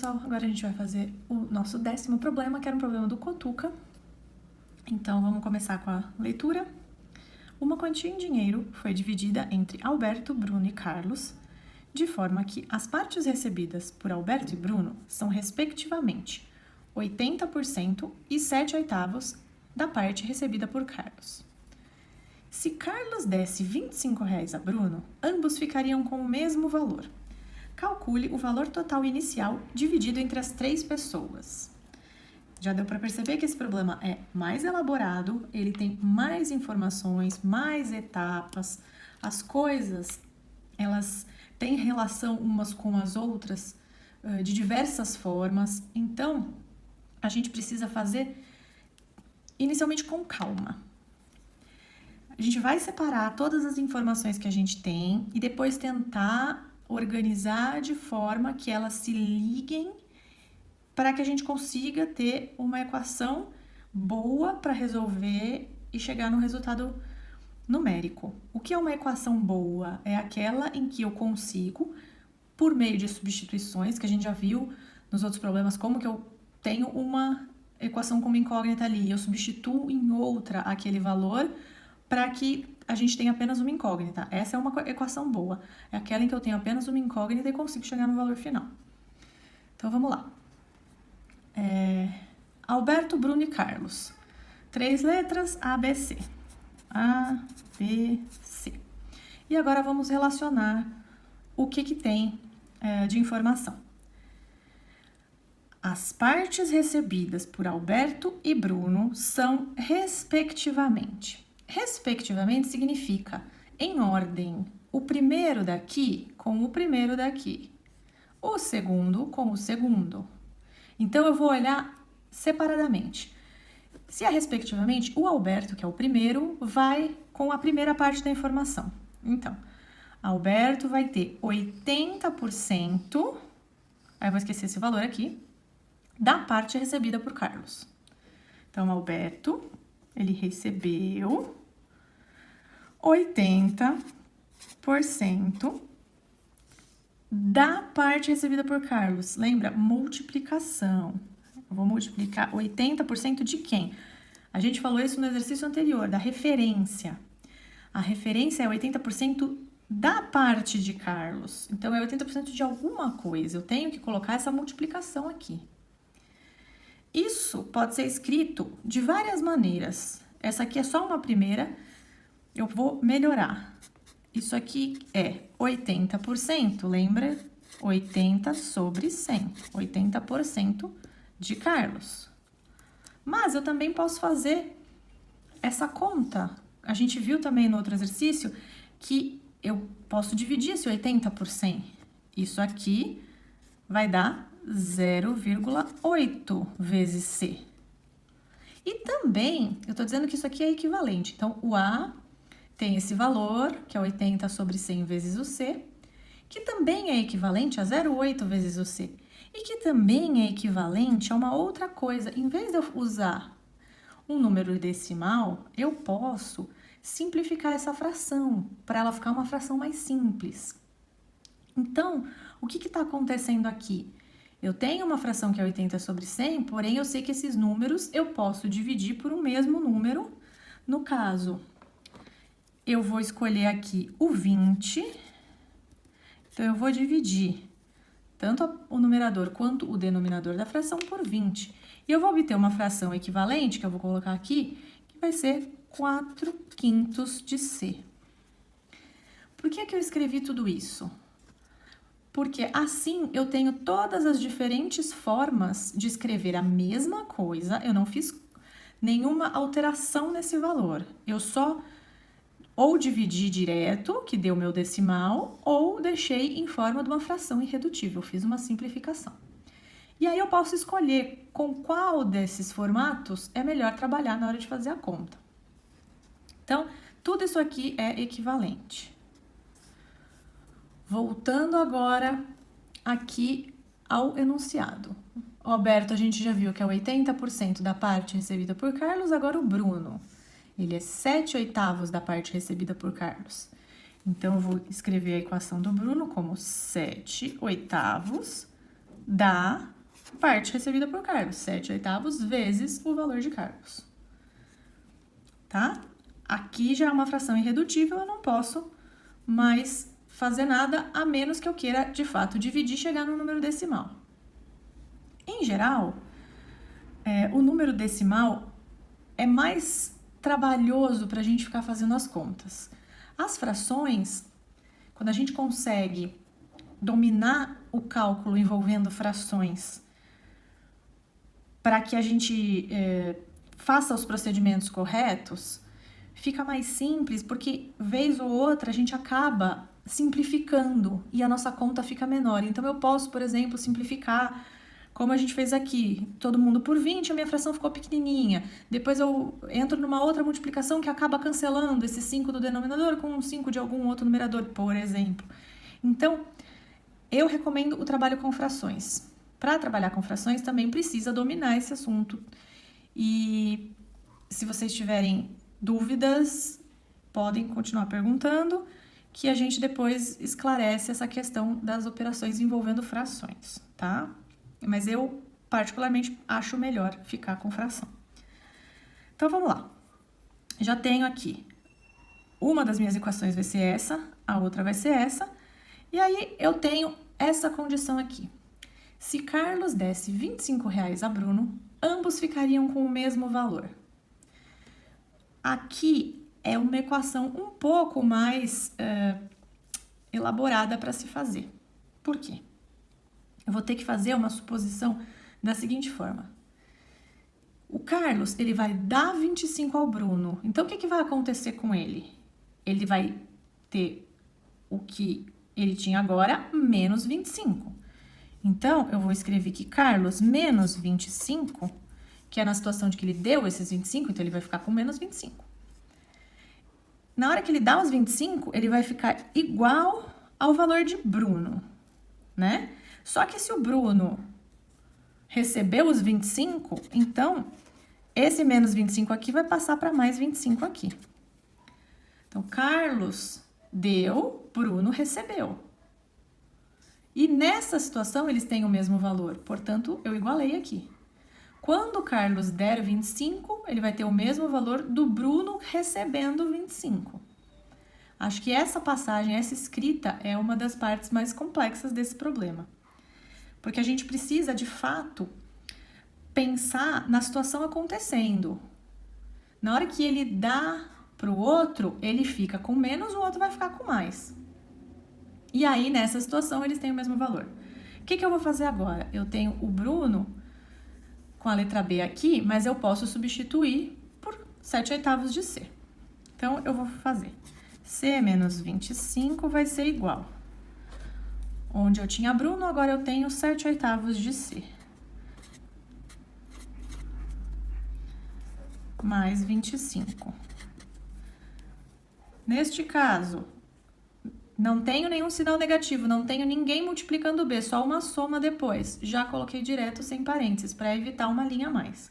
pessoal, agora a gente vai fazer o nosso 10º problema, que era um problema do Cotuca. Então, vamos começar com a leitura. Uma quantia em dinheiro foi dividida entre Alberto, Bruno e Carlos, de forma que as partes recebidas por Alberto e Bruno são, respectivamente, 80% e 7/8 da parte recebida por Carlos. Se Carlos desse R$25 a Bruno, ambos ficariam com o mesmo valor. Calcule o valor total inicial dividido entre as 3 pessoas. Já deu para perceber que esse problema é mais elaborado, ele tem mais informações, mais etapas. As coisas, elas têm relação umas com as outras de diversas formas. Então, a gente precisa fazer inicialmente com calma. A gente vai separar todas as informações que a gente tem e depois tentar organizar de forma que elas se liguem para que a gente consiga ter uma equação boa para resolver e chegar no resultado numérico. O que é uma equação boa? É aquela em que eu consigo, por meio de substituições, que a gente já viu nos outros problemas, como que eu tenho uma equação com uma incógnita ali, eu substituo em outra aquele valor para que a gente tenha apenas uma incógnita. Essa é uma equação boa. É aquela em que eu tenho apenas uma incógnita e consigo chegar no valor final. Então, vamos lá. Alberto, Bruno e Carlos. 3 letras, A, B, C. A, B, C. E agora vamos relacionar o que tem de informação. As partes recebidas por Alberto e Bruno são, respectivamente. Respectivamente significa em ordem, o primeiro daqui com o primeiro daqui, o segundo com o segundo. Então, eu vou olhar separadamente. Se é respectivamente, o Alberto, que é o primeiro, vai com a primeira parte da informação. Então, Alberto vai ter 80%, aí eu vou esquecer esse valor aqui, da parte recebida por Carlos. Então, Alberto, ele recebeu 80% da parte recebida por Carlos. Lembra? Multiplicação. Eu vou multiplicar 80% de quem? A gente falou isso no exercício anterior, da referência. A referência é 80% da parte de Carlos. Então, é 80% de alguma coisa. Eu tenho que colocar essa multiplicação aqui. Isso pode ser escrito de várias maneiras. Essa aqui é só uma primeira. Eu vou melhorar. Isso aqui é 80%, lembra? 80 sobre 100. 80% de Carlos. Mas eu também posso fazer essa conta. A gente viu também no outro exercício que eu posso dividir esse 80 por 100. Isso aqui vai dar 0,8 vezes C. E também, eu estou dizendo que isso aqui é equivalente. Então, o A tem esse valor, que é 80 sobre 100 vezes o C, que também é equivalente a 0,8 vezes o C. E que também é equivalente a uma outra coisa. Em vez de eu usar um número decimal, eu posso simplificar essa fração, para ela ficar uma fração mais simples. Então, o que está acontecendo aqui? Eu tenho uma fração que é 80 sobre 100, porém eu sei que esses números eu posso dividir por um mesmo número. No caso, eu vou escolher aqui o 20. Então, eu vou dividir tanto o numerador quanto o denominador da fração por 20. E eu vou obter uma fração equivalente, que eu vou colocar aqui, que vai ser 4/5 de C. Por que eu escrevi tudo isso? Porque assim eu tenho todas as diferentes formas de escrever a mesma coisa, eu não fiz nenhuma alteração nesse valor. Eu só ou dividi direto, que deu meu decimal, ou deixei em forma de uma fração irredutível, fiz uma simplificação. E aí eu posso escolher com qual desses formatos é melhor trabalhar na hora de fazer a conta. Então, tudo isso aqui é equivalente. Voltando agora aqui ao enunciado. O Alberto a gente já viu que é 80% da parte recebida por Carlos, agora o Bruno. Ele é 7/8 da parte recebida por Carlos. Então, eu vou escrever a equação do Bruno como 7/8 da parte recebida por Carlos, 7/8 vezes o valor de Carlos. Tá? Aqui já é uma fração irredutível, eu não posso mais fazer nada, a menos que eu queira, de fato, dividir e chegar no número decimal. Em geral, o número decimal é mais trabalhoso para a gente ficar fazendo as contas. As frações, quando a gente consegue dominar o cálculo envolvendo frações para que a gente faça os procedimentos corretos, fica mais simples, porque vez ou outra a gente acaba simplificando e a nossa conta fica menor. Então eu posso, por exemplo, simplificar como a gente fez aqui, todo mundo por 20, a minha fração ficou pequenininha. Depois eu entro numa outra multiplicação que acaba cancelando esse 5 do denominador com um 5 de algum outro numerador, por exemplo. Então, eu recomendo o trabalho com frações. Para trabalhar com frações, também precisa dominar esse assunto. E se vocês tiverem dúvidas, podem continuar perguntando, que a gente depois esclarece essa questão das operações envolvendo frações, tá? Mas eu, particularmente, acho melhor ficar com fração. Então, vamos lá. Já tenho aqui, uma das minhas equações vai ser essa, a outra vai ser essa, e aí eu tenho essa condição aqui. Se Carlos desse R$25 a Bruno, ambos ficariam com o mesmo valor. Aqui é uma equação um pouco mais elaborada para se fazer. Por quê? Eu vou ter que fazer uma suposição da seguinte forma. O Carlos, ele vai dar 25 ao Bruno. Então, o que vai acontecer com ele? Ele vai ter o que ele tinha agora, menos 25. Então, eu vou escrever que Carlos menos 25, que é na situação de que ele deu esses 25, então ele vai ficar com menos 25. Na hora que ele dá os 25, ele vai ficar igual ao valor de Bruno, né? Só que se o Bruno recebeu os 25, então esse menos 25 aqui vai passar para mais 25 aqui. Então, Carlos deu, Bruno recebeu. E nessa situação, eles têm o mesmo valor, portanto, eu igualei aqui. Quando o Carlos der 25, ele vai ter o mesmo valor do Bruno recebendo 25. Acho que essa passagem, essa escrita, é uma das partes mais complexas desse problema. Porque a gente precisa, de fato, pensar na situação acontecendo. Na hora que ele dá para o outro, ele fica com menos, o outro vai ficar com mais. E aí, nessa situação, eles têm o mesmo valor. O que eu vou fazer agora? Eu tenho o Bruno com a letra B aqui, mas eu posso substituir por 7/8 de C. Então, eu vou fazer C menos 25 vai ser igual. Onde eu tinha Bruno, agora eu tenho 7/8 de C. Mais 25. Neste caso, não tenho nenhum sinal negativo, não tenho ninguém multiplicando B, só uma soma depois. Já coloquei direto sem parênteses, para evitar uma linha a mais.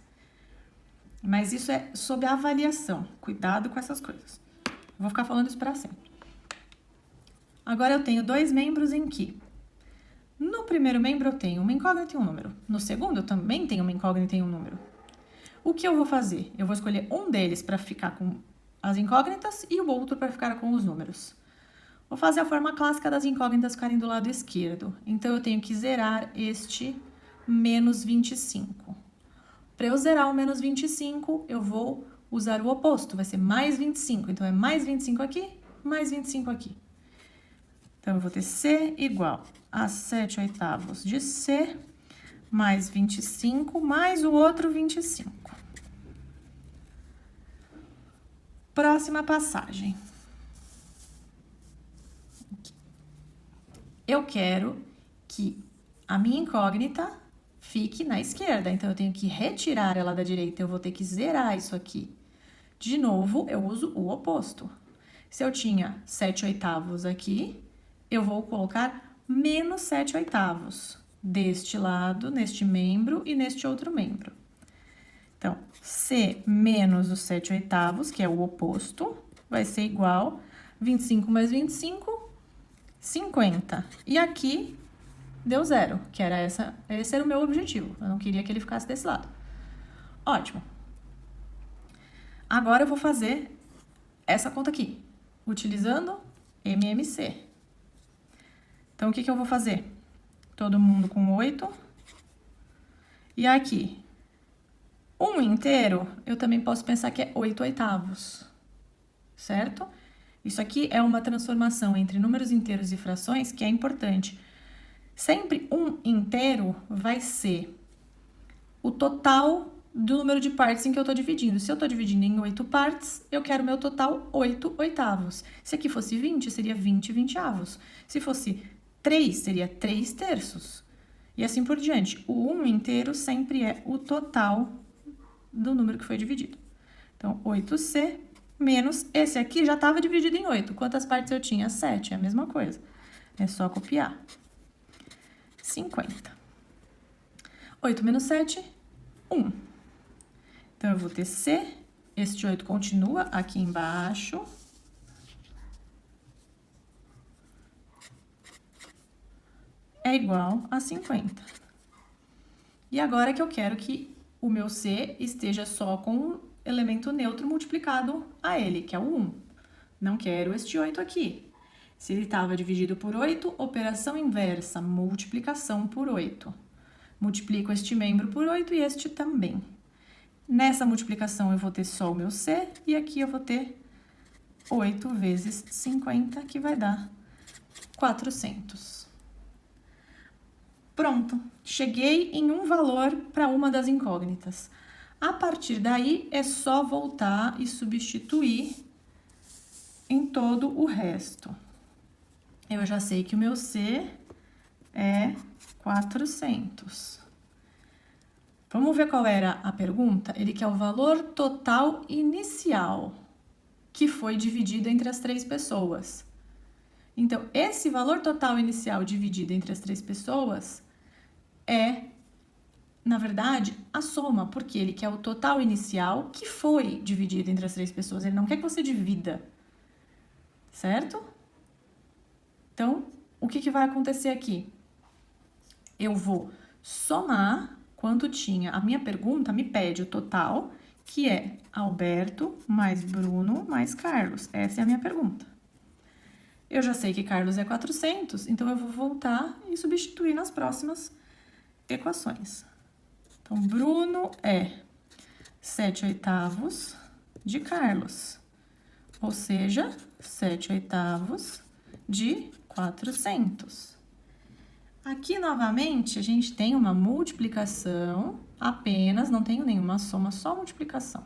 Mas isso é sob avaliação, cuidado com essas coisas. Vou ficar falando isso para sempre. Agora eu tenho dois membros em que no primeiro membro eu tenho uma incógnita e um número. No segundo eu também tenho uma incógnita e um número. O que eu vou fazer? Eu vou escolher um deles para ficar com as incógnitas e o outro para ficar com os números. Vou fazer a forma clássica das incógnitas ficarem do lado esquerdo. Então, eu tenho que zerar este menos 25. Para eu zerar o menos 25, eu vou usar o oposto. Vai ser mais 25. Então, é mais 25 aqui, mais 25 aqui. Então, eu vou ter C igual a 7/8 de C, mais 25, mais o outro 25. Próxima passagem. Eu quero que a minha incógnita fique na esquerda, então eu tenho que retirar ela da direita, eu vou ter que zerar isso aqui. De novo, eu uso o oposto. Se eu tinha 7/8 aqui, eu vou colocar menos 7/8 deste lado, neste membro e neste outro membro. Então, C menos os 7/8, que é o oposto, vai ser igual 25 mais 25, 50. E aqui, deu 0, que era esse era o meu objetivo. Eu não queria que ele ficasse desse lado. Ótimo. Agora eu vou fazer essa conta aqui, utilizando MMC. Então, o que eu vou fazer? Todo mundo com 8. E aqui, 1 inteiro, eu também posso pensar que é 8/8, certo? Isso aqui é uma transformação entre números inteiros e frações que é importante. Sempre 1 inteiro vai ser o total do número de partes em que eu estou dividindo. Se eu estou dividindo em 8 partes, eu quero meu total 8/8. Se aqui fosse 20, seria 20/20. Se fosse 3, seria 3/3. E assim por diante. O 1 inteiro sempre é o total do número que foi dividido. Então, 8C menos esse aqui já estava dividido em 8. Quantas partes eu tinha? 7, é a mesma coisa. É só copiar. 50. 8 menos 7, 1. Então, eu vou ter C, este 8 continua aqui embaixo. É igual a 50. E agora que eu quero que o meu C esteja só com um elemento neutro multiplicado a ele, que é o 1. Não quero este 8 aqui. Se ele estava dividido por 8, operação inversa, multiplicação por 8. Multiplico este membro por 8 e este também. Nessa multiplicação eu vou ter só o meu C e aqui eu vou ter 8 vezes 50, que vai dar 400. Pronto, cheguei em um valor para uma das incógnitas. A partir daí, é só voltar e substituir em todo o resto. Eu já sei que o meu C é 400. Vamos ver qual era a pergunta? Ele quer o valor total inicial, que foi dividido entre as 3 pessoas. Então, esse valor total inicial dividido entre as 3 pessoas é, na verdade, a soma, porque ele quer o total inicial que foi dividido entre as 3 pessoas. Ele não quer que você divida, certo? Então, o que vai acontecer aqui? Eu vou somar quanto tinha. A minha pergunta me pede o total, que é Alberto mais Bruno mais Carlos. Essa é a minha pergunta. Eu já sei que Carlos é 400, então eu vou voltar e substituir nas próximas equações. Então, Bruno é 7/8 de Carlos, ou seja, 7/8 de 400. Aqui, novamente, a gente tem uma multiplicação apenas, não tenho nenhuma soma, só multiplicação.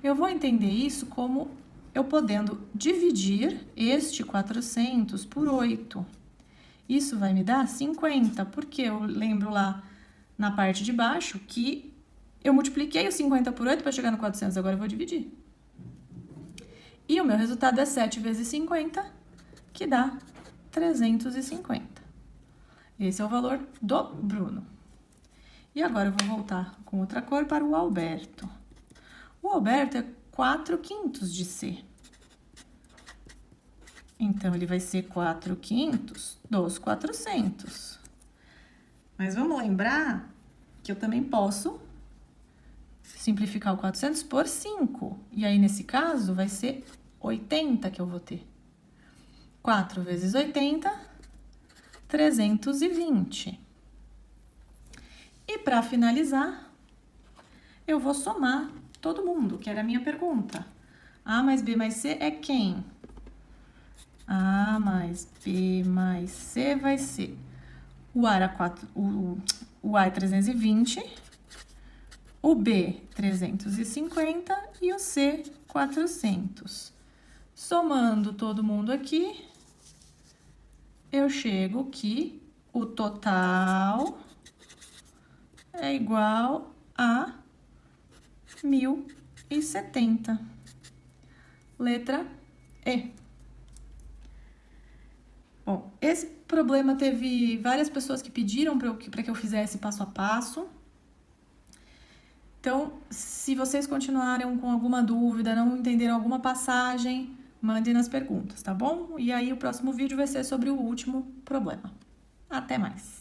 Eu vou entender isso como eu podendo dividir este 400 por 8. Isso vai me dar 50, porque eu lembro lá na parte de baixo que eu multipliquei o 50 por 8 para chegar no 400, agora eu vou dividir. E o meu resultado é 7 vezes 50, que dá 350. Esse é o valor do Bruno. E agora eu vou voltar com outra cor para o Alberto. O Alberto é 4/5 de C. Então, ele vai ser 4/5 dos 400. Mas vamos lembrar que eu também posso simplificar o 400 por 5. E aí, nesse caso, vai ser 80 que eu vou ter. 4 vezes 80, 320. E para finalizar, eu vou somar todo mundo, que era a minha pergunta. A mais B mais C é quem? A mais B mais C vai ser o A, o A é 320, o B 350 e o C 400. Somando todo mundo aqui, eu chego que o total é igual a 1070. Letra E. Bom, esse problema teve várias pessoas que pediram para que eu fizesse passo a passo. Então, se vocês continuarem com alguma dúvida, não entenderam alguma passagem, mandem nas perguntas, tá bom? E aí, o próximo vídeo vai ser sobre o último problema. Até mais!